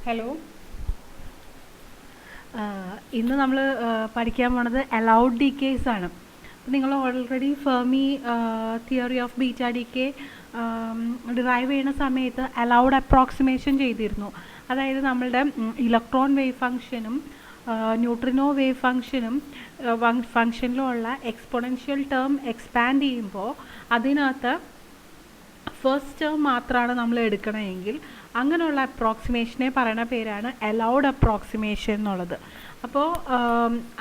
Hello. ഇന്ന് നമ്മൾ പഠിക്കാൻ പോണത് അലൗഡ് ഡീക്കേസ് ആണ്. നിങ്ങൾ already Fermi theory of beta decay derive ചെയ്യുന്ന സമയത്ത് അലൗഡ് അപ്രോക്സിമേഷൻ ചെയ്തിരുന്നു. അതായത് നമ്മളുടെ ഇലക്ട്രോൺ വേവ് ഫംഗ്ഷനും ന്യൂട്രിനോ വേവ് ഫംഗ്ഷനിലുള്ള എക്സ്പൊണൻഷ്യൽ ടേം എക്സ്പാൻഡ് ചെയ്യുമ്പോൾ അതിനകത്ത് ഫസ്റ്റ് ടേം മാത്രമാണ് നമ്മൾ എടുക്കണമെങ്കിൽ അങ്ങനെയുള്ള അപ്രോക്സിമേഷനെ പറയുന്ന പേരാണ് അലൗഡ് അപ്രോക്സിമേഷൻ എന്നുള്ളത്. അപ്പോൾ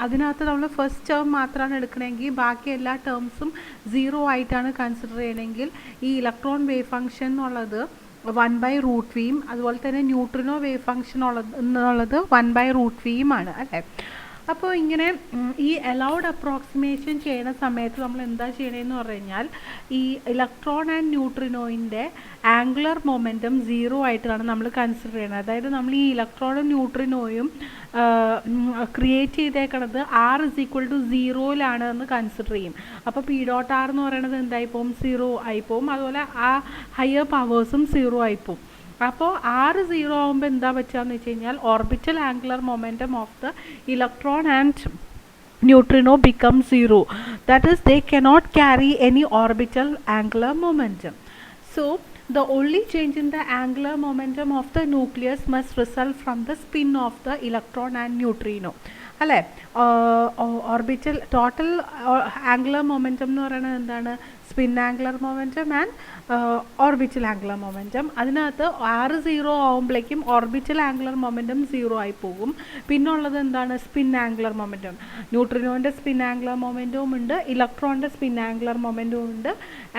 അതിനകത്ത് നമ്മൾ ഫസ്റ്റ് ടേം മാത്രമാണ് എടുക്കണമെങ്കിൽ ബാക്കി എല്ലാ ടേംസും സീറോ ആയിട്ടാണ് കൺസിഡർ ചെയ്യണമെങ്കിൽ ഈ ഇലക്ട്രോൺ വേവ് ഫംഗ്ഷൻ എന്നുള്ളത് 1/√v അതുപോലെ തന്നെ ന്യൂട്രിനോ വേവ് ഫംഗ്ഷൻ എന്നുള്ളത് 1/√v ആണ് അല്ലേ. അപ്പോൾ ഇങ്ങനെ ഈ അലൗഡ് അപ്രോക്സിമേഷൻ ചെയ്യുന്ന സമയത്ത് നമ്മൾ എന്താ ചെയ്യണമെന്ന് പറഞ്ഞു കഴിഞ്ഞാൽ ഈ ഇലക്ട്രോൺ ആൻഡ് ന്യൂട്രിനോയിൻ്റെ ആംഗുലർ മൊമെൻറ്റം സീറോ ആയിട്ടാണ് നമ്മൾ കൺസിഡർ ചെയ്യുന്നത്. അതായത് നമ്മൾ ഈ ഇലക്ട്രോണും ന്യൂട്രിനോയും ക്രിയേറ്റ് ചെയ്തേക്കണത് r=0 എന്ന് കൺസിഡർ ചെയ്യും. അപ്പോൾ P.R എന്ന് പറയുന്നത് എന്തായി പോകും? 0 ആയി പോകും. അതുപോലെ ആ ഹയർ പവേഴ്സും 0 ആയി പോകും. അപ്പോൾ r0 ആകുമ്പോൾ എന്താ പറ്റുകയെന്ന് വെച്ച് കഴിഞ്ഞാൽ orbital angular momentum of the electron and neutrino becomes 0. That is, they cannot carry any orbital angular momentum. So the only change in the angular momentum of the nucleus must result from the spin of the electron and neutrino. അല്ലേ? Orbital total angular momentum എന്ന് പറയുന്നത് എന്താണ്? Spin angular momentum and orbital angular momentum. അതിനകത്ത് r0 ആകുമ്പോഴേക്കും orbital angular momentum 0 ആയി പോകും. പിന്നുള്ളത് എന്താണ്? Spin angular momentum. ന്യൂട്രിനോൻ്റെ സ്പിൻ ആംഗുലർ മൊമെൻറ്റവും ഉണ്ട്, ഇലക്ട്രോണിൻ്റെ സ്പിൻ ആംഗുലർ മൊമെൻറ്റവും ഉണ്ട്.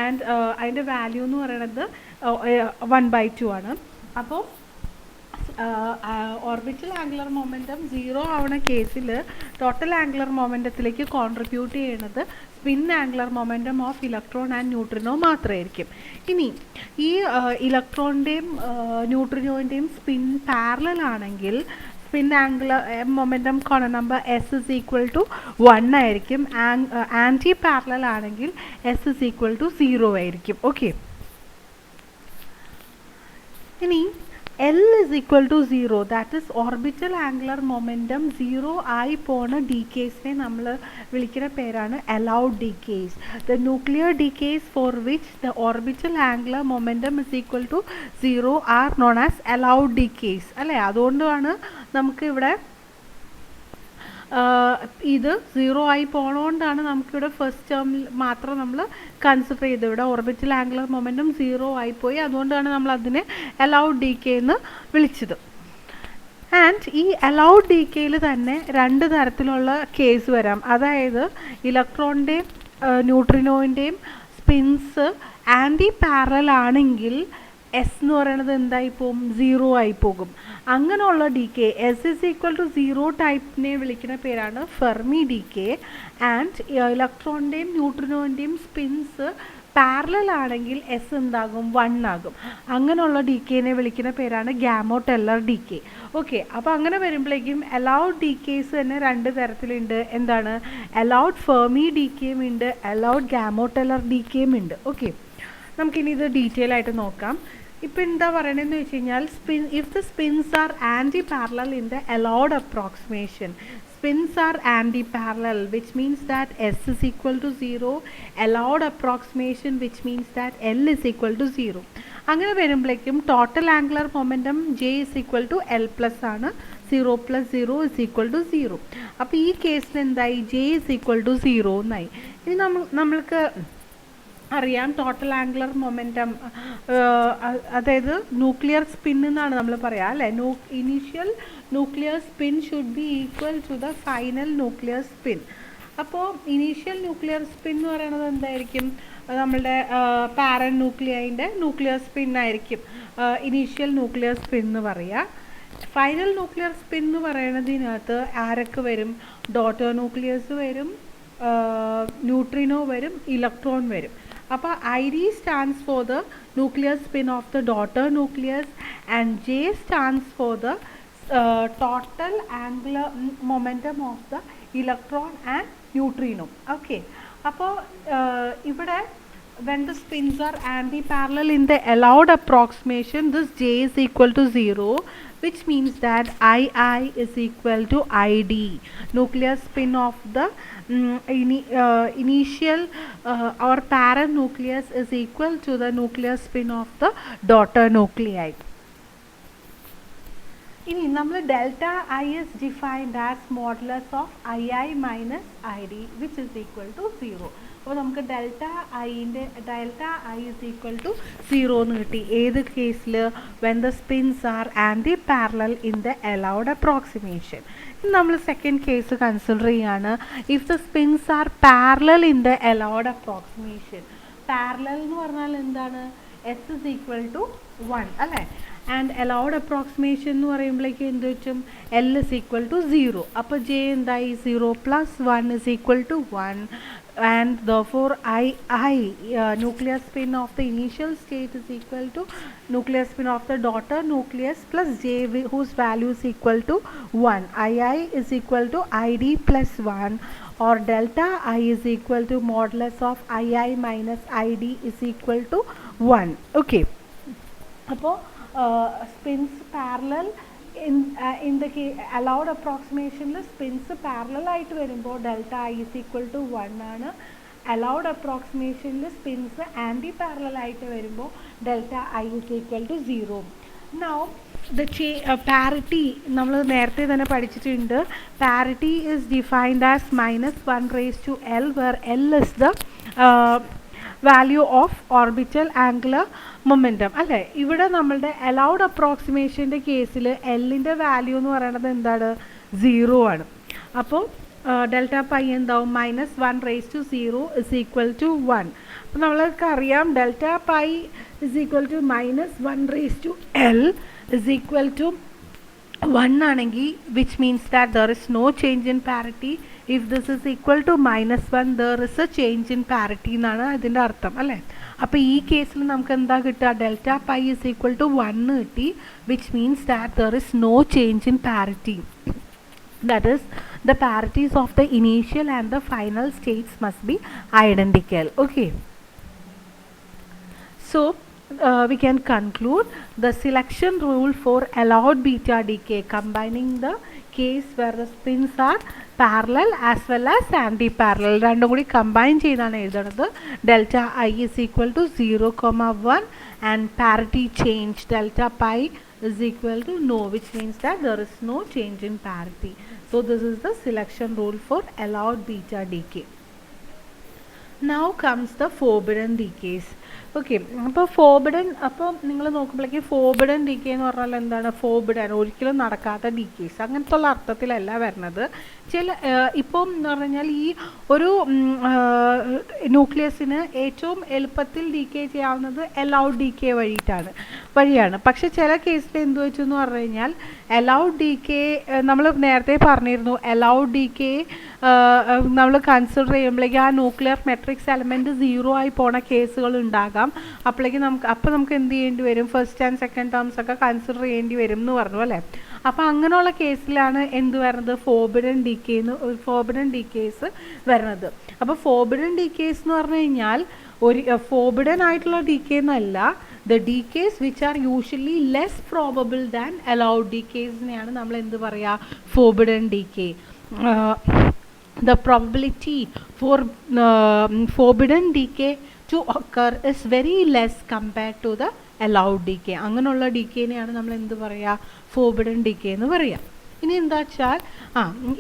ആൻഡ് അതിൻ്റെ വാല്യൂ എന്ന് പറയുന്നത് 1/2 ആണ്. അപ്പോൾ ഓർബിറ്റൽ ആംഗുലർ മൊമെൻറ്റം 0 ആവുന്ന കേസിൽ ടോട്ടൽ ആംഗുലർ മൊമെൻറ്റത്തിലേക്ക് കോൺട്രിബ്യൂട്ട് ചെയ്യുന്നത് spin angular momentum of electron and neutrino മാത്രമായിരിക്കും. ഇനി ഈ ഇലക്ട്രോണിൻ്റെയും ന്യൂട്രിനോൻ്റെയും സ്പിൻ പാരലൽ ആണെങ്കിൽ spin angular momentum quantum number S=1 ആയിരിക്കും. ആൻറ്റി പാരലൽ ആണെങ്കിൽ S=0 ആയിരിക്കും. ഓക്കെ. ഇനി L=0, that is orbital angular momentum 0 ആയി പോണ ഡീക്കേസിനെ നമ്മൾ വിളിക്കുന്ന പേരാണ് allowed decays. The nuclear decays for which the orbital angular momentum is equal to 0 are known as allowed decays. അല്ലേ? അതുകൊണ്ടാണ് നമുക്ക് ഇവിടെ ഇത് 0 ആയി പോണതുകൊണ്ടാണ് നമുക്കിവിടെ ഫസ്റ്റ് ടേമിൽ മാത്രം നമ്മൾ കൺസിഡർ ചെയ്തത്. ഇവിടെ ഓർബിറ്റൽ ആംഗുലർ മൊമെൻറ്റം 0 ആയിപ്പോയി. അതുകൊണ്ടാണ് നമ്മൾ അതിനെ അലൗഡ് ഡീക്കേ എന്ന് വിളിച്ചത്. ആൻഡ് ഈ അലൗഡ് ഡീക്കേയിൽ തന്നെ 2 തരത്തിലുള്ള കേസ് വരാം. അതായത് ഇലക്ട്രോണിൻ്റെയും ന്യൂട്രിനോയിൻ്റെയും സ്പിൻസ് ആൻറ്റി പാരലൽ ആണെങ്കിൽ S എന്ന് പറയുന്നത് എന്തായി പോകും? 0 ആയി പോകും. അങ്ങനെയുള്ള ഡീക്കേ S=0 ടൈപ്പിനെ വിളിക്കുന്ന പേരാണ് ഫെർമി ഡീക്കേ. ആൻഡ് ഇലക്ട്രോണിൻ്റെയും ന്യൂട്രിനോൻ്റെയും സ്പിൻസ് പാരലൽ ആണെങ്കിൽ S എന്താകും? 1 ആകും. അങ്ങനെയുള്ള ഡീക്കേനെ വിളിക്കുന്ന പേരാണ് ഗാമോ-ടെല്ലർ ഡീക്കേ. ഓക്കെ. അപ്പോൾ അങ്ങനെ വരുമ്പോഴേക്കും അലൗഡ് ഡീക്കേസ് തന്നെ 2 തരത്തിലുണ്ട്. എന്താണ്? അലൗഡ് ഫെർമി ഡീക്കേയും ഉണ്ട്, അലൗഡ് ഗാമോ-ടെല്ലർ ഡീക്കേയും ഉണ്ട്. ഓക്കെ. നമുക്കിനി ഇത് ഡീറ്റെയിൽ ആയിട്ട് നോക്കാം. ഇപ്പോൾ എന്താ പറയണതെന്ന് വെച്ച് കഴിഞ്ഞാൽ if the spins are anti parallel in the allowed approximation, spins are anti-parallel, which means that S=0, allowed approximation, which means that L=0. അങ്ങനെ വരുമ്പോഴേക്കും ടോട്ടൽ ആംഗുലർ മൊമെൻറ്റം J=L+ ആണ്. 0 + 0 = 0. അപ്പോൾ ഈ കേസിൽ എന്തായി? J=0 എന്നായി. ഇനി നമ്മൾക്ക് അറിയാം ടോട്ടൽ ആംഗുലർ മൊമെൻറ്റം, അതായത് ന്യൂക്ലിയർ സ്പിൻ എന്നാണ് നമ്മൾ പറയുക അല്ലേ. Initial nuclear spin should be equal to the final nuclear spin. അപ്പോൾ ഇനീഷ്യൽ ന്യൂക്ലിയർ സ്പിൻ എന്ന് പറയുന്നത് എന്തായിരിക്കും? നമ്മളുടെ പാരന്റ് ന്യൂക്ലിയൈൻ്റെ ന്യൂക്ലിയർ സ്പിൻ ആയിരിക്കും ഇനീഷ്യൽ ന്യൂക്ലിയർ സ്പിൻ എന്ന് പറയുക. ഫൈനൽ ന്യൂക്ലിയർ സ്പിൻ എന്ന് പറയുന്നതിനകത്ത് ആരൊക്കെ വരും? ഡോട്ടർ ന്യൂക്ലിയസ് വരും, ന്യൂട്രിനോ വരും, ഇലക്ട്രോൺ വരും. അപ്പോൾ ID stands for the nuclear spin of the daughter nucleus and J stands for the total angular momentum of the electron and neutrino. Okay. അപ്പോൾ ഇവിടെ when the spins are anti-parallel in the allowed approximation, this j is equal to 0, which means that II is equal to ID, nuclear spin of the initial or parent nucleus is equal to the nuclear spin of the daughter nuclei. ഇനി നമ്മൾ delta I is defined as modulus of II minus ID which is equal to 0. അപ്പോൾ നമുക്ക് delta I is equal to 0 എന്ന് കിട്ടി. ഏത് കേസിൽ? when the spins are anti-parallel in the allowed approximation. ഇനി നമ്മൾ സെക്കൻഡ് കേസ് കൺസിഡർ ചെയ്യാണ്. if the spins are parallel in the allowed approximation. Parallel എന്ന് പറഞ്ഞാൽ എന്താണ്? S is equal to 1 അല്ലേ? ആൻഡ് allowed approximation എന്ന് പറയുമ്പോഴേക്ക് എന്ത് വെച്ചും L is equal to 0. അപ്പോൾ J എന്തായി? 0 plus 1 is equal to 1. And therefore nuclear spin of the initial state is equal to nuclear spin of the daughter nucleus plus J whose value is equal to 1. II is equal to ID plus 1, or delta I is equal to modulus of II minus ID is equal to 1. Okay. അപ്പോൾ spins parallel in the allowed approximation spins parallel ആയിട്ട് വരുമ്പോൾ delta I is equal to 1 ആണ്. allowed approximation spins anti parallel ആയിട്ട് വരുമ്പോൾ delta I is equal to 0. now the parity നമ്മൾ നേരത്തെ തന്നെ പഠിച്ചിട്ടുണ്ട്. parity is defined as -1 raised to L where L is the value of orbital angular momentum അല്ലേ? ഇവിടെ നമ്മളുടെ allowed approximationൻ്റെ കേസിൽ എല്ലിൻ്റെ വാല്യൂ എന്ന് പറയുന്നത് എന്താണ്? 0 ആണ്. അപ്പോൾ ഡെൽറ്റ പൈ എന്താവും? -1 raised to 0 is equal to 1. അപ്പോൾ നമ്മൾക്ക് അറിയാം delta pi is equal to -1 raised to L is equal to 1 ആണെങ്കിൽ which means that there is no change in parity. if this is equal to -1 there is a change in parity എന്നാണ് അതിൻ്റെ അർത്ഥം അല്ലേ? അപ്പോൾ ഈ കേസിൽ നമുക്ക് എന്താ കിട്ടുക? Delta pi is equal to 1 കിട്ടി, which means that there is no change in parity. that is the parities of the initial and the final states must be identical. okay, so we can conclude the selection rule for allowed beta decay combining the case where the spins are parallel as well as anti-parallel. രണ്ടും കൂടി combine ചെയ്താണ് എഴുതുന്നത്. Delta I is equal to 0,1 and parity change delta pi is equal to no, which means that there is no change in parity. so this is the selection rule for allowed beta decay. now comes the forbidden decays. Okay, അപ്പോൾ അപ്പോൾ നിങ്ങൾ നോക്കുമ്പോഴേക്ക് forbidden decay എന്ന് പറഞ്ഞാൽ എന്താണ്? Forbidden ഒരിക്കലും നടക്കാത്ത decays അങ്ങനത്തെ ഉള്ള അർത്ഥത്തിലല്ല വരുന്നത്. ഇപ്പം എന്ന് പറഞ്ഞു കഴിഞ്ഞാൽ ഈ ഒരു ന്യൂക്ലിയസിന് ഏറ്റവും എളുപ്പത്തിൽ ഡീക്കേ ചെയ്യാവുന്നത് അലൗഡ് ഡീക്കേ വഴിയാണ്. പക്ഷെ ചില കേസിൽ എന്ത് വെച്ചു എന്ന് പറഞ്ഞു കഴിഞ്ഞാൽ അലൗഡ് ഡീക്കേ നമ്മൾ നേരത്തെ പറഞ്ഞിരുന്നു. അലൗഡ് ഡീക്കേ നമ്മൾ കൺസിഡർ ചെയ്യുമ്പോഴേക്കും ആ ന്യൂക്ലിയർ മെട്രിക്സ് എലമെൻറ്റ് 0 ആയി പോണ കേസുകൾ ഉണ്ടാകാം. അപ്പോഴേക്കും നമുക്ക് എന്ത് ചെയ്യേണ്ടി വരും? ഫസ്റ്റ് ആൻഡ് സെക്കൻഡ് ടേംസ് ഒക്കെ കൺസിഡർ ചെയ്യേണ്ടി വരും എന്ന് പറഞ്ഞു അല്ലേ? അപ്പോൾ അങ്ങനെയുള്ള കേസിലാണ് എന്ത് വരുന്നത്? ഫോർബിഡൻ ഡീക്കേസ് വരുന്നത്. അപ്പോൾ ഫോർബിഡൻ ഡീക്കേസ് എന്ന് പറഞ്ഞു കഴിഞ്ഞാൽ ഒരു ഫോർബിഡൻ ആയിട്ടുള്ള ഡീക്കേ എന്നല്ല, the decays which are usually less probable than allowed ഡീക്കേസിനെയാണ് നമ്മൾ എന്ത് പറയുക? Forbidden decay. the probability for forbidden decay to occur is very less compared to the allowed decay. അങ്ങനെയുള്ള ഡീക്കേനെയാണ് നമ്മൾ എന്ത് പറയുക? ഫോർബിഡൻ ഡീക്കേ എന്ന് പറയുക. ഇനി എന്താ വെച്ചാൽ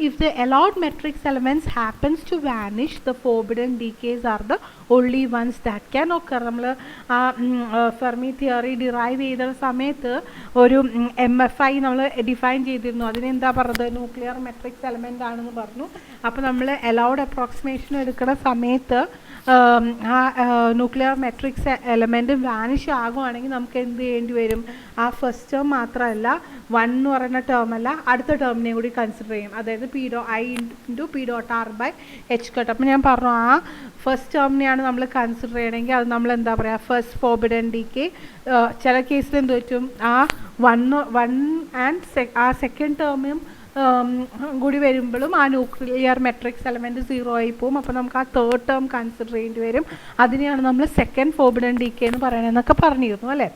if the allowed matrix elements happens to vanish, the forbidden decays are the only ones that can occur. നമ്മൾ ഫെർമി തിയറി ഡിറൈവ് ചെയ്ത സമയത്ത് ഒരു MFI നമ്മൾ ഡിഫൈൻ ചെയ്തിരുന്നു. അതിനെന്താ പറഞ്ഞത്? ന്യൂക്ലിയർ മെട്രിക്സ് എലമെൻ്റ് ആണെന്ന് പറഞ്ഞു. അപ്പോൾ നമ്മൾ അലൗഡ് അപ്രോക്സിമേഷൻ എടുക്കുന്ന സമയത്ത് ന്യൂക്ലിയർ മെട്രിക്സ് എലമെൻറ്റ് വാനിഷ് ആകുവാണെങ്കിൽ നമുക്ക് എന്ത് ചെയ്യേണ്ടി വരും? ആ ഫസ്റ്റ് ടേം മാത്രമല്ല, 1 എന്ന് പറയുന്ന ടേം അല്ല, അടുത്ത ടേമിനെയും കൂടി കൺസിഡർ ചെയ്യും. അതായത് I into P.R/H കട്ട്. അപ്പോൾ ഞാൻ പറഞ്ഞു ആ ഫസ്റ്റ് ടേമിനെയാണ് നമ്മൾ കൺസിഡർ ചെയ്യണമെങ്കിൽ അത് നമ്മൾ എന്താ പറയുക? First forbidden decay. ചില കേസിൽ എന്ത് പറ്റും? ആ 1 ആൻഡ് ആ സെക്കൻഡ് ടേമും കൂടി വരുമ്പോഴും ആ ന്യൂക്ലിയർ മെട്രിക്സ് എലമെൻറ്റ് 0 ആയി പോകും. അപ്പോൾ നമുക്ക് ആ തേർഡ് ടേം കൺസിഡർ ചെയ്യേണ്ടി വരും. അതിനെയാണ് നമ്മൾ സെക്കൻഡ് ഫോർബിഡൻ ഡീക്കേ എന്ന് പറയണമെന്നൊക്കെ പറഞ്ഞിരുന്നു അല്ലേ.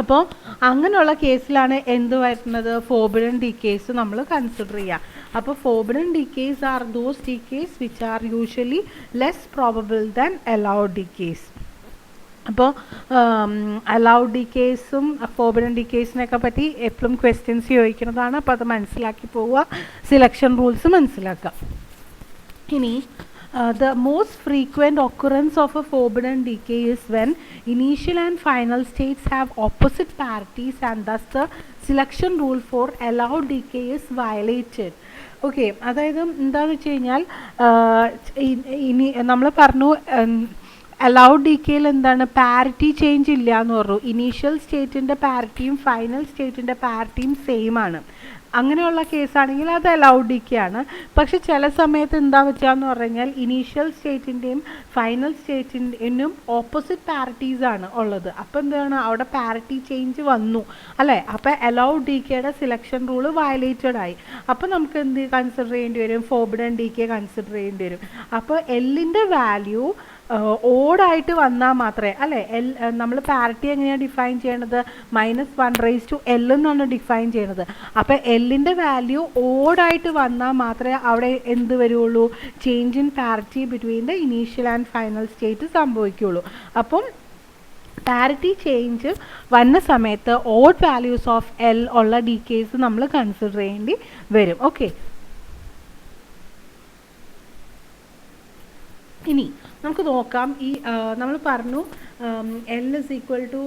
അപ്പോൾ അങ്ങനെയുള്ള കേസിലാണ് എന്ത് വരുന്നത്, ഫോർബിഡൻ ഡീക്കേസ് നമ്മൾ കൺസിഡർ ചെയ്യുക. അപ്പോൾ forbidden decays are those decays which are usually less probable than allowed decays. അപ്പോൾ അലൗഡ് ഡീക്കേസും ഫോർബിഡൻ ഡീക്കേസിനൊക്കെ പറ്റി എപ്പോഴും ക്വസ്റ്റ്യൻസ് ചോദിക്കുന്നതാണ്. അപ്പോൾ അത് മനസ്സിലാക്കി പോവുക, സിലക്ഷൻ റൂൾസ് മനസ്സിലാക്കുക. ഇനി the most frequent occurrence of a forbidden decay is when initial and final states have opposite parities and thus the selection rule for allowed decay is violated. Okay, അതായത് എന്താണെന്ന് വെച്ച് കഴിഞ്ഞാൽ ഇനി നമ്മൾ പറഞ്ഞു അലൗഡ് ഡീക്കേയിൽ എന്താണ് പാരിറ്റി ചേഞ്ച് ഇല്ല എന്ന് പറഞ്ഞു. ഇനീഷ്യൽ സ്റ്റേറ്റിൻ്റെ പാരിറ്റിയും ഫൈനൽ സ്റ്റേറ്റിൻ്റെ പാരിറ്റിയും സെയിം ആണ്. അങ്ങനെയുള്ള കേസാണെങ്കിൽ അത് അലൗഡ് ഡീക്കേ ആണ്. പക്ഷെ ചില സമയത്ത് എന്താ വെച്ചാന്ന് പറഞ്ഞു കഴിഞ്ഞാൽ ഇനീഷ്യൽ സ്റ്റേറ്റിൻ്റെയും ഫൈനൽ സ്റ്റേറ്റിൻ്റെയും ഓപ്പോസിറ്റ് പാരിറ്റീസ് ആണ് ഉള്ളത്. അപ്പോൾ എന്താണ് അവിടെ പാരിറ്റി ചേഞ്ച് വന്നു അല്ലേ. അപ്പോൾ അലൗഡ് ഡീക്കേയുടെ സിലക്ഷൻ റൂള് വയലേറ്റഡ് ആയി. അപ്പോൾ നമുക്ക് എന്ത് കൺസിഡർ ചെയ്യേണ്ടി വരും, ഫോർബിഡൻ ഡീക്കേ കൺസിഡർ ചെയ്യേണ്ടി വരും. അപ്പോൾ എല്ലിൻ്റെ വാല്യൂ ഓടായിട്ട് വന്നാൽ മാത്രമേ അല്ലേ. നമ്മൾ പാരിറ്റി എങ്ങനെയാണ് ഡിഫൈൻ ചെയ്യണത്, -1/L എന്നാണ് ഡിഫൈൻ ചെയ്യണത്. അപ്പോൾ എല്ലിൻ്റെ വാല്യൂ ഓടായിട്ട് വന്നാൽ മാത്രമേ അവിടെ എന്ത് വരുള്ളൂ, change in parity between the initial and final state സംഭവിക്കുകയുള്ളൂ. അപ്പം പാരിറ്റി ചേഞ്ച് വന്ന സമയത്ത് ഓഡ് വാല്യൂസ് ഓഫ് എൽ ഉള്ള ഡീക്കേസ് നമ്മൾ കൺസിഡർ ചെയ്യേണ്ടി വരും. ഓക്കെ, ഇനി നമുക്ക് നോക്കാം. ഈ നമ്മൾ പറഞ്ഞു L is equal to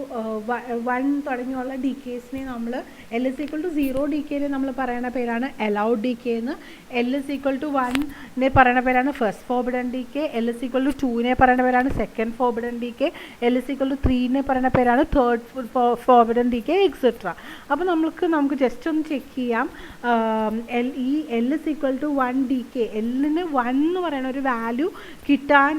1 തുടങ്ങിയുള്ള ഡീക്കേസിനെ നമ്മൾ L is equal to 0 ഡീക്കേനെ നമ്മൾ പറയുന്ന പേരാണ് അലൗഡ് ഡീക്കേ എന്ന്. L is equal to 1നെ പറയുന്ന പേരാണ് first forbidden decay. L is equal to 2നെ പറയുന്ന പേരാണ് second forbidden decay. L is equal to 3നെ പറയുന്ന പേരാണ് തേർഡ് ഫോർബിഡൻ ഡീക്കേ എക്സെട്ര. അപ്പോൾ നമുക്ക് ജസ്റ്റ് ഒന്ന് ചെക്ക് ചെയ്യാം. ഈ L is equal to 1 decay, എല്ലിന് 1 എന്ന് പറയുന്ന ഒരു വാല്യൂ കിട്ടാൻ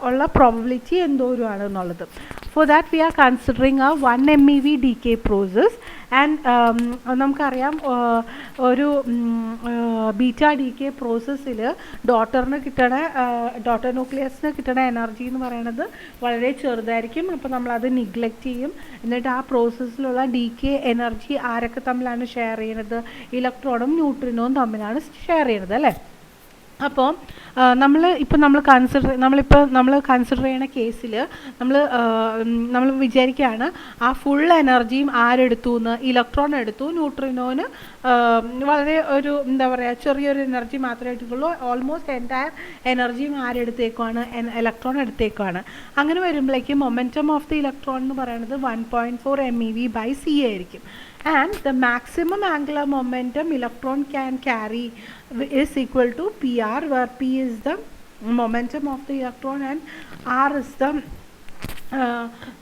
ഉള്ള പ്രോബബിലിറ്റി എന്തോരമാണ് എന്നുള്ളത്. For that we are considering a 1 MeV decay process and നമുക്കറിയാം ഒരു ബീറ്റ ഡീക്കേ പ്രോസസ്സിൽ ഡോട്ടർ ന്യൂക്ലിയസിന് കിട്ടണ എനർജി എന്ന് പറയുന്നത് വളരെ ചെറുതായിരിക്കും. അപ്പോൾ നമ്മളത് നിഗ്ലക്റ്റ് ചെയ്യും. എന്നിട്ട് ആ പ്രോസസ്സിലുള്ള ഡീക്കേ എനർജി ആരൊക്കെ തമ്മിലാണ് ഷെയർ ചെയ്യുന്നത്, ഇലക്ട്രോണും ന്യൂട്രിനോയും തമ്മിലാണ് ഷെയർ ചെയ്യുന്നത് അല്ലേ. അപ്പോൾ നമ്മൾ കൺസിഡർ ചെയ്യുന്ന കേസിൽ നമ്മൾ വിചാരിക്കുകയാണ് ആ ഫുൾ എനർജിയും ആരെടുത്തു എന്ന്, ഇലക്ട്രോൺ എടുത്തു, ന്യൂട്രിനോന് വളരെ ഒരു എന്താ പറയുക ചെറിയൊരു എനർജി മാത്രമേ എടുക്കുള്ളൂ. ഓൾമോസ്റ്റ് എൻറ്റയർ എനർജിയും ആരെടുത്തേക്കുവാണ്, ഇലക്ട്രോൺ എടുത്തേക്കുവാണ്. അങ്ങനെ വരുമ്പോഴേക്കും മൊമെൻറ്റം ഓഫ് ദി ഇലക്ട്രോൺ എന്ന് പറയുന്നത് 1.4 MeV/c ആയിരിക്കും. And the maximum angular momentum electron can carry is equal to PR, where P is the momentum of the electron and R is the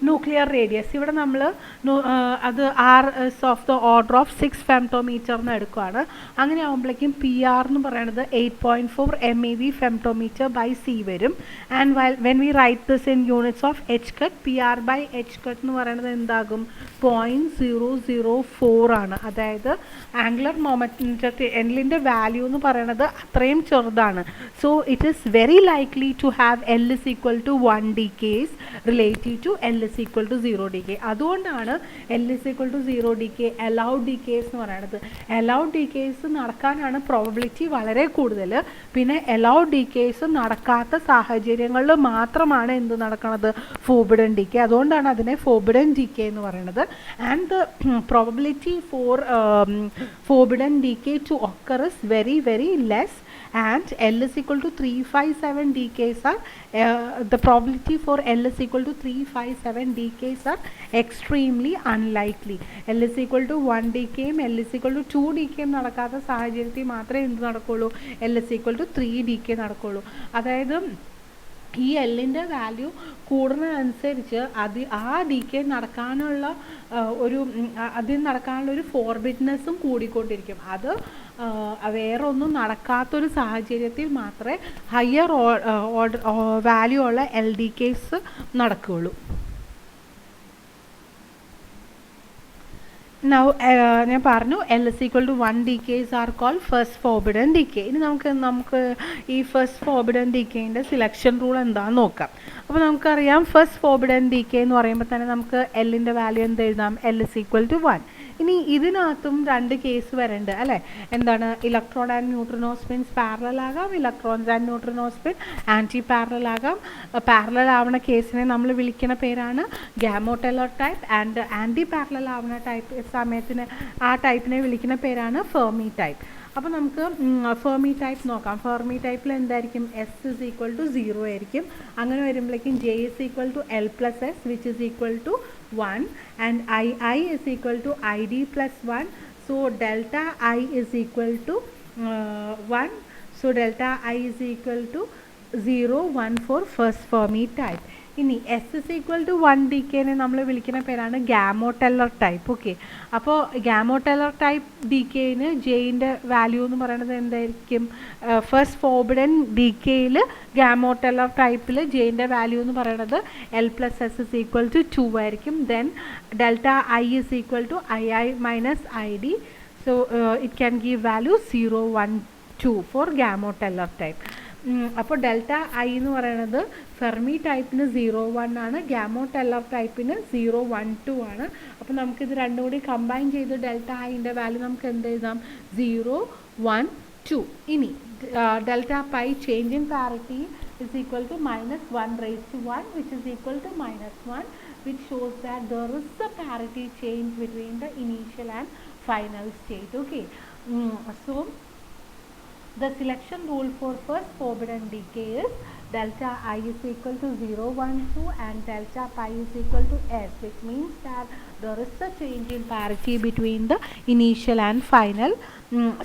nuclear radius. ഇവിടെ നമ്മൾ അത് R is of the order of 6 femtometer എന്ന് എടുക്കുകയാണ്. അങ്ങനെ ആകുമ്പോഴേക്കും P R എന്ന് പറയുന്നത് 8.4 MeV femtometer/c വരും. And when we write this in units of h cut, PR/h എന്ന് പറയുന്നത് എന്താകും, 0.004 ആണ്. അതായത് ആംഗുലർ മൊമെൻറ്റത്തെ എല്ലിൻ്റെ വാല്യൂ എന്ന് പറയുന്നത് അത്രയും ചെറുതാണ്. So it is very likely to have L is equal to 1 decays related to L is equal to 0 decay. അതുകൊണ്ടാണ് L is equal to 0 decay allowed decays എന്ന് പറയുന്നത്. allowed decays നടക്കാനാണ് പ്രോബബിലിറ്റി വളരെ കൂടുതൽ. പിന്നെ allowed decays നടക്കാത്ത സാഹചര്യങ്ങളിൽ മാത്രമാണ് എന്ത് നടക്കുന്നത്, ഫോർബിഡൻ ഡീക്കേ. അതുകൊണ്ടാണ് അതിനെ ഫോർബിഡൻ ഡീക്കേ എന്ന് പറയുന്നത്. And the probability for forbidden decay to occur is very very less. And L is equal to 357 decays are the probability for L is equal to 357 decays are extremely unlikely. L is equal to 1 decay, L is equal to 2 decay നടക്കാത്ത സാഹചര്യത്തിൽ മാത്രമേ എന്ത് നടക്കുള്ളൂ, L is equal to 3 decay നടക്കുള്ളൂ. അതായത് ഈ എല്ലിൻ്റെ value കൂടുന്നതനുസരിച്ച് ആ ഡീക്കേ നടക്കാനുള്ള ഒരു ഫോർബിഡ്നെസ്സും കൂടിക്കൊണ്ടിരിക്കും. അത് വേറൊന്നും നടക്കാത്തൊരു സാഹചര്യത്തിൽ മാത്രമേ ഹയർ വാല്യൂ ഉള്ള LDKs നടക്കുകയുള്ളൂ. നൗ ഞാൻ പറഞ്ഞു L is equal to 1 decays are called first forbidden decay. ഇനി നമുക്ക് ഈ ഫസ്റ്റ് ഫോർബിഡൻ ഡീക്കേൻ്റെ സിലക്ഷൻ റൂൾ എന്താണെന്ന് നോക്കാം. അപ്പോൾ നമുക്കറിയാം ഫസ്റ്റ് ഫോർബിഡൻ ഡീക്കേ എന്ന് പറയുമ്പോൾ തന്നെ നമുക്ക് എല്ലിൻ്റെ വാല്യൂ എന്ത് എഴുതാം? L is equal to 1. ഇനി ഇതിനകത്തും രണ്ട് കേസ് വരുന്നുണ്ട് അല്ലേ? എന്താണ്? Electron and neutrino spins parallel ആകാം, electrons and neutrino spin anti parallel ആകാം. പാരലൽ ആവുന്ന കേസിനെ നമ്മൾ വിളിക്കുന്ന പേരാണ് Gamow Teller type, and anti parallel ആവുന്ന ടൈപ്പ് സമയത്തിന് ആ ടൈപ്പിനെ വിളിക്കുന്ന പേരാണ് ഫെർമി ടൈപ്പ്. അപ്പോൾ നമുക്ക് ഫെർമി ടൈപ്പ് നോക്കാം. ഫെർമി ടൈപ്പിൽ എന്തായിരിക്കും? എസ് ഇസ് ഈക്വൽ ടു 0 ആയിരിക്കും. അങ്ങനെ വരുമ്പോഴേക്കും J is equal to L plus S which is equal to 1 and I is equal to ID plus 1. So delta I is equal to 1. So delta I is equal to 0, 1 for first Fermi type. ഇനി S is equal to 1 ഡിക്കേനെ നമ്മൾ വിളിക്കുന്ന പേരാണ് Gamow Teller type. Okay, അപ്പോൾ ഗാമോടെല്ലർ type ഡിക്കേന് ജെയിൻ്റെ value എന്ന് പറയുന്നത് എന്തായിരിക്കും? First forbidden ഡിക്കേയിൽ ഗാമോടെല്ലർ ടൈപ്പിൽ ജെയിൻ്റെ value എന്ന് പറയുന്നത് L plus S is equal to 2 ആയിരിക്കും. Then delta I is equal to I minus I D. So it can give value 0, 1, 2 for Gamow Teller type. അപ്പോൾ delta I എന്ന് പറയുന്നത് ഫെർമി ടൈപ്പിന് 0, 1 ആണ്, ഗാമോടെല്ലർ ടൈപ്പിന് 0, 1, 2 ആണ്. അപ്പോൾ നമുക്കിത് രണ്ടും കൂടി കമ്പൈൻ ചെയ്ത് ഡെൽറ്റ ഐൻ്റെ വാല്യൂ നമുക്ക് എന്ത് എഴുതാം? 0, 1, 2. ഇനി delta pi change in parity is equal to minus 1 raised to 1 which is equal to minus 1, which shows that there is a parity change between the initial and final state. Okay, so the selection rule for first forbidden decay is delta I is equal to 0, 1, 2 and delta pi is equal to S, which means that there is a change in parity between the initial and final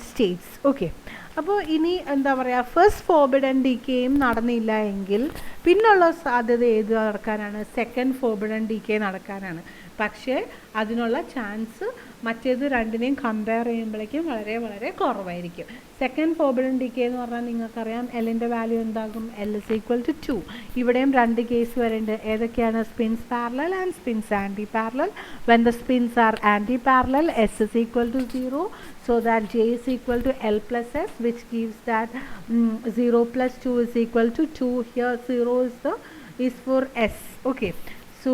states. Okay, അപ്പോൾ ഇനി എന്താ പറയുക, first forbidden ഡിക്കേയും നടന്നില്ല എങ്കിൽ പിന്നുള്ള സാധ്യത ഏത് നടക്കാനാണ്? സെക്കൻഡ് ഫോർബിഡൻ ഡിക്കേ നടക്കാനാണ്. പക്ഷേ അതിനുള്ള ചാൻസ് മറ്റേത് രണ്ടിനെയും കമ്പയർ ചെയ്യുമ്പോഴേക്കും വളരെ വളരെ കുറവായിരിക്കും. സെക്കൻഡ് ഫോർബിഡൻ ഡിക്കേ എന്ന് പറഞ്ഞാൽ നിങ്ങൾക്കറിയാം എല്ലിൻ്റെ വാല്യൂ എന്താകും? L is equal to 2. ഇവിടെയും രണ്ട് കേസ് വരുന്നുണ്ട്. ഏതൊക്കെയാണ്? Spins parallel and spins anti parallel. When the spins are anti parallel S is equal to 0, so that J is equal to L plus S, which gives that 0 plus 2 is equal to 2. Here 0 is for S. Okay, so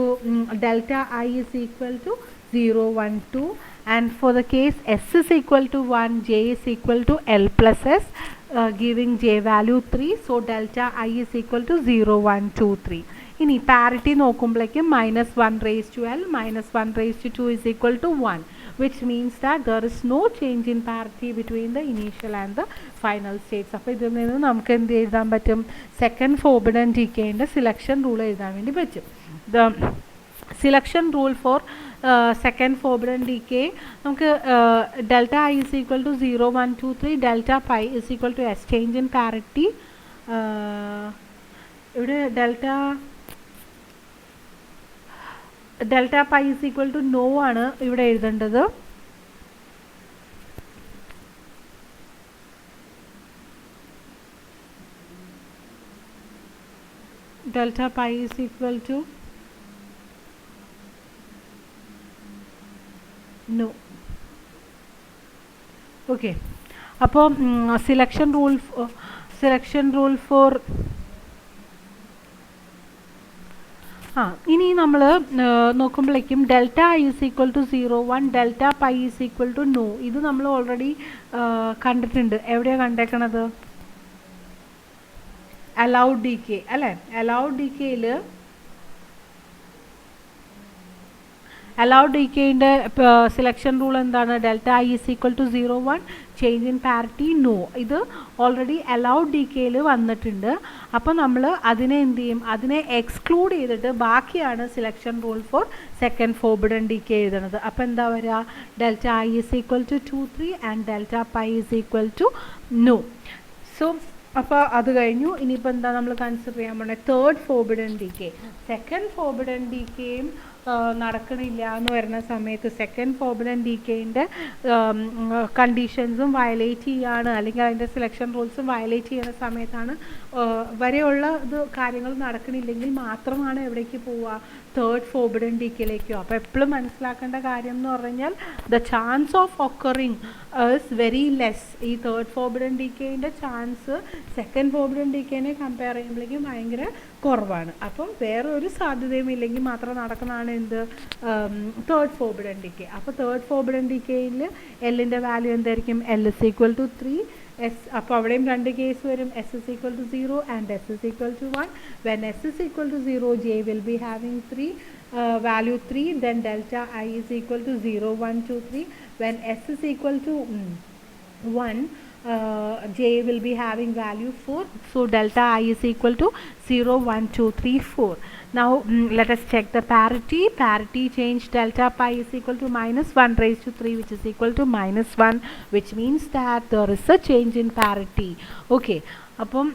delta I is equal to 0, 1, 2, and for the case S is equal to 1, J is equal to L plus S, giving J value 3. So delta I is equal to 0, 1, 2, 3. ഇനി parity നോക്കുമ്പോഴേക്കും -1 raised to L -1 raised to 2 is equal to 1, which means that there is no change in parity between the initial and the final states. അപ്പോൾ ഇതിൽ നിന്ന് നമുക്ക് എന്ത് എഴുതാൻ പറ്റും? Second forbidden ഡിക്കേൻ്റെ selection rule എഴുതാൻ വേണ്ടി പറ്റും. The selection rule for second forbidden decay നമുക്ക് delta I is equal to 0, 1, 2, 3 delta pi is equal to yes. Change in parity ഇവിടെ delta pi is equal to no ആണ് ഇവിടെ എഴുതേണ്ടത്. Delta pi is equal to no. Okay, അപ്പോൾ selection rule for ഇനി നമ്മൾ നോക്കുമ്പോഴേക്കും delta I is equal to 0, 1 delta pi is equal to no. ഇത് നമ്മൾ ഓൾറെഡി കണ്ടിട്ടുണ്ട്. എവിടെയാണ് കണ്ടേക്കണത്? അലൗഡ് ഡിക്കേ അല്ലേ? അലൗഡ് ഡിക്കേൻ്റെ സിലക്ഷൻ റൂൾ എന്താണ്? Delta I is equal to 0, 1 change in parity no. ഇത് ഓൾറെഡി അലൗഡ് ഡിക്കേയിൽ വന്നിട്ടുണ്ട്. അപ്പോൾ നമ്മൾ അതിനെ എന്ത് ചെയ്യും? അതിനെ എക്സ്ക്ലൂഡ് ചെയ്തിട്ട് ബാക്കിയാണ് selection rule for second forbidden decay എഴുതുന്നത്. അപ്പോൾ എന്താ വരിക? Delta I is equal to 2, 3 and delta pi is equal to no. So അപ്പോൾ അത് കഴിഞ്ഞു. ഇനിയിപ്പോൾ എന്താ നമ്മൾ കൺസിഡർ ചെയ്യാൻ പോകുന്നത്? Third forbidden decay. Second forbidden ഡിക്കേയും നടക്കണില്ല എന്ന് വരുന്ന സമയത്ത് സെക്കൻഡ് ഫോർബിഡൻ ഡിക്കേൻ്റെ കണ്ടീഷൻസും വയലേറ്റ് ചെയ്യുകയാണ്, അല്ലെങ്കിൽ അതിൻ്റെ സിലക്ഷൻ റൂൾസും വയലേറ്റ് ചെയ്യുന്ന സമയത്താണ് വരെയുള്ള ഇത് കാര്യങ്ങൾ നടക്കണില്ലെങ്കിൽ മാത്രമാണ് എവിടേക്ക് പോവുക? തേർഡ് ഫോർബിഡൻ ഡീക്കേയിലേക്കോ. അപ്പോൾ എപ്പോഴും മനസ്സിലാക്കേണ്ട കാര്യം എന്ന് പറഞ്ഞാൽ the chance of occurring is very less. ഈ തേർഡ് ഫോർബിഡൻ ഡീക്കേൻ്റെ ചാൻസ് സെക്കൻഡ് ഫോർബിഡൻ ഡീക്കേനെ കമ്പയർ ചെയ്യുമ്പോഴേക്കും ഭയങ്കര കുറവാണ്. അപ്പം വേറെ ഒരു സാധ്യതയും ഇല്ലെങ്കിൽ മാത്രം നടക്കുന്നതാണ് എന്ത്, തേർഡ് ഫോർബിഡൻ ഡീക്കേ. അപ്പോൾ തേർഡ് ഫോർബിഡൻ ഡീക്കേയിൽ എല്ലിൻ്റെ വാല്യൂ എന്തായിരിക്കും, L is equal to 3. S അപ്പോൾ അവിടെയും രണ്ട് കേസ് വരും, S is equal to 0 and S is equal to 1. When S is equal to 0 J will be having 3 value 3, then delta I is equal to 0 1 2 3. When S is equal to 1, J will be having value 4, so delta I is equal to 0 1 2 3 4. Now let us check the parity change. Delta pi is equal to minus 1 raised to 3, which is equal to minus 1, which means that there is a change in parity. Okay, അപ്പം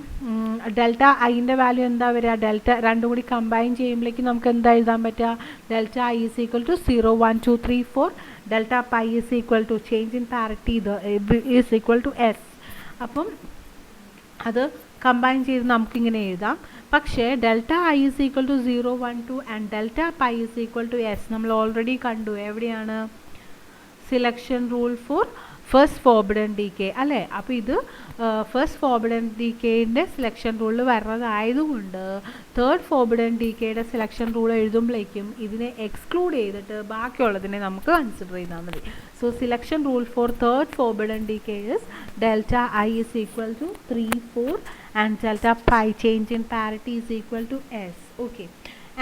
delta ഐൻ്റെ value എന്താ വരിക, delta രണ്ടും കൂടി combine ചെയ്യുമ്പോഴേക്കും നമുക്ക് എന്താ എഴുതാൻ പറ്റുക, delta I is equal to 0 1 2 3 4. Delta pi is equal to change in parity is equal to yes. അപ്പം അത് കമ്പൈൻ ചെയ്ത് നമുക്കിങ്ങനെ എഴുതാം. പക്ഷേ delta I is equal to 0 1 2 and delta pi is equal to yes നമ്മൾ ഓൾറെഡി കണ്ടു. എവിടെയാണ്, selection rule for first forbidden decay അല്ലേ. അപ്പോൾ ഇത് ഫസ്റ്റ് ഫോർബിഡൻ ഡീക്കേൻ്റെ സെലക്ഷൻ റൂളിൽ വരുന്നതായതുകൊണ്ട് തേർഡ് ഫോർബിഡൻ ഡീക്കേയുടെ സെലക്ഷൻ റൂൾ എഴുതുമ്പോഴേക്കും ഇതിനെ എക്സ്ക്ലൂഡ് ചെയ്തിട്ട് ബാക്കിയുള്ളതിനെ നമുക്ക് കൺസിഡർ ചെയ്താൽ മതി. So selection rule for third forbidden decay is delta I is equal to 3 4 and delta pi change in parity is equal to yes. Okay,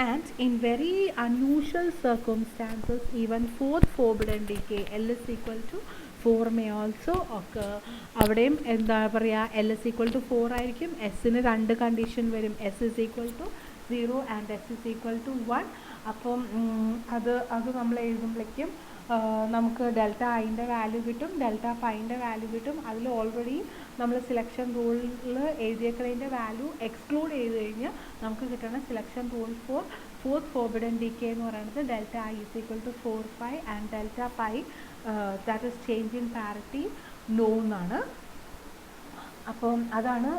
and in very unusual circumstances even fourth forbidden decay L is equal to 4 may also occur. അവിടെയും എന്താ പറയുക, L is equal to 4 ആയിരിക്കും. എസ്സിന് രണ്ട് condition വരും, S is equal to 0 and S is equal to 1. അപ്പം അത് നമ്മൾ എഴുതുമ്പോഴേക്കും നമുക്ക് ഡെൽറ്റ ഐൻ്റെ വാല്യൂ കിട്ടും, ഡെൽറ്റ പൈൻ്റെ വാല്യൂ കിട്ടും. അതിൽ ഓൾറെഡി നമ്മൾ സെലക്ഷൻ റൂളിൽ എഴുതിയേക്കുന്നതിൻ്റെ വാല്യൂ എക്സ്ക്ലൂഡ് ചെയ്ത് കഴിഞ്ഞാൽ നമുക്ക് കിട്ടുന്ന selection rule for fourth forbidden decay എന്ന് പറയുന്നത് delta I is equal to 4 5 and delta pi that is change in parity no എന്നാണ്. അപ്പം അതാണ്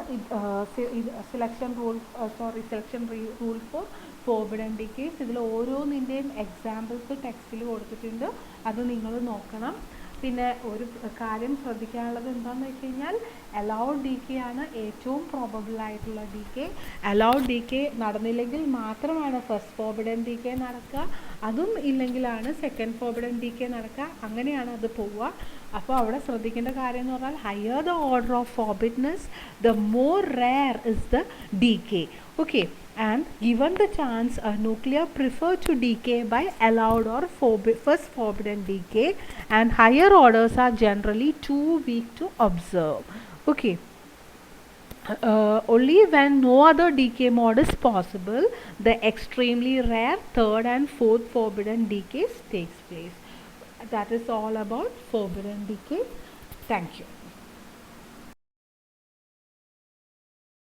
selection rule four forbidden decays. ഇതിൽ ഓരോന്നിൻ്റെയും എക്സാമ്പിൾസ് ടെക്സ്റ്റിൽ കൊടുത്തിട്ടുണ്ട്, അത് നിങ്ങൾ നോക്കണം. പിന്നെ ഒരു കാര്യം ശ്രദ്ധിക്കാനുള്ളത് എന്താണെന്ന് വെച്ച് കഴിഞ്ഞാൽ അലൗഡ് ഡീക്കേ ആണ് ഏറ്റവും പ്രോബബിൾ ആയിട്ടുള്ള ഡീക്കേ. അലൗഡ് ഡീക്കേ നടന്നില്ലെങ്കിൽ മാത്രമാണ് ഫസ്റ്റ് ഫോർബിഡൻ ഡീക്കേ നടക്കുക, അതും ഇല്ലെങ്കിലാണ് സെക്കൻഡ് ഫോർബിഡൻ ഡീക്കേ നടക്കുക. അങ്ങനെയാണ് അത് പോവുക. അപ്പോൾ അവിടെ ശ്രദ്ധിക്കേണ്ട കാര്യം എന്ന് പറഞ്ഞാൽ higher the order of forbiddenness the more rare is the decay. Okay, and given the chance a nuclear prefer to decay by allowed or first forbidden decay, and higher orders are generally too weak to observe. Okay, only when no other decay mode is possible the extremely rare third and fourth forbidden decays takes place. That is all about forbidden decay. Thank you.